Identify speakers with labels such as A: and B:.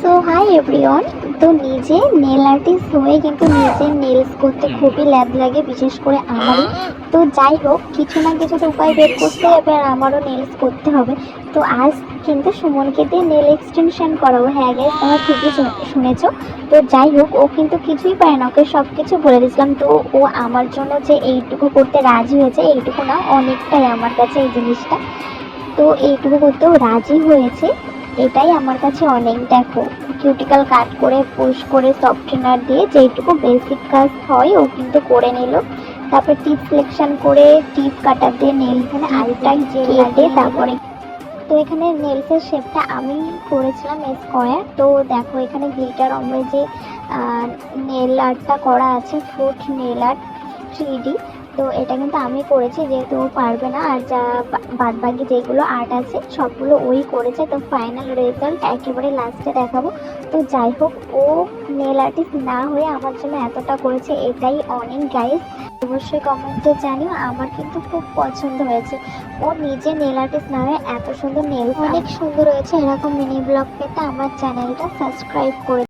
A: So hi everyone. তো নিজে nail artist হয়ে কিন্তু নিজে নেলস করতে খুবই ল্যাব লাগে, বিশেষ করে আমারই। তো যাই হোক, কিছু না কিছু তো উপায় বের করতে হবে, আর আমারও নেলস করতে হবে। তো আজ কিন্তু সুমনকে দিয়ে নেল এক্সটেনশন করাবো। হ্যাঁ গাইস, তোমরা ঠিকই শুনেছো। তো যাই হোক, ও কিন্তু কিছুই পারে না, ওকে সব কিছু বলে দিয়েছিলাম। তো ও আমার জন্য যে এইটুকু করতে রাজি হয়েছে, এইটুকু না অনেকটাই আমার কাছে এই জিনিসটা। তো এইটুকু করতেও রাজি হয়েছে, এটাই আমার কাছে অনেক। দেখো, কিউটিক্যাল কাট করে পুশ করে সফটনার দিয়ে যেইটুকু বেসিক কাজ হয় ও কিন্তু করে নিল। তারপর টিপ সিলেকশন করে টিপ কাটার দিয়ে নেল এখানে আইটা কেটে তারপরে তো এখানে নেলসের শেপটা আমি করেছিলাম স্কোয়ার। তো দেখো, এখানে গ্লিটার আমরা যে নেল আর্টটা করা আছে, ফ্রুট নেল আর্ট 3D। তো এটা কিন্তু আমি করেছি, যেহেতু ও পারবে না। আর যা বাদ বাকি যেগুলো আর্ট আছে সবগুলো ওই করেছে। তো ফাইনাল রেজাল্ট একেবারে লাস্টে দেখাবো। তো যাই হোক, ও নেল আর্টিস্ট না হয়ে আমার জন্য এতটা করেছে, এটাই অনেক গাইস। অবশ্যই কমেন্টে জানিও, আমার কিন্তু খুব পছন্দ হয়েছে। ও নিজে নেল আর্টিস্ট না হয়ে এত সুন্দর নেল, অনেক সুন্দর হয়েছে। এরকম মিনি ব্লগ পেতে আমার চ্যানেলটা সাবস্ক্রাইব করে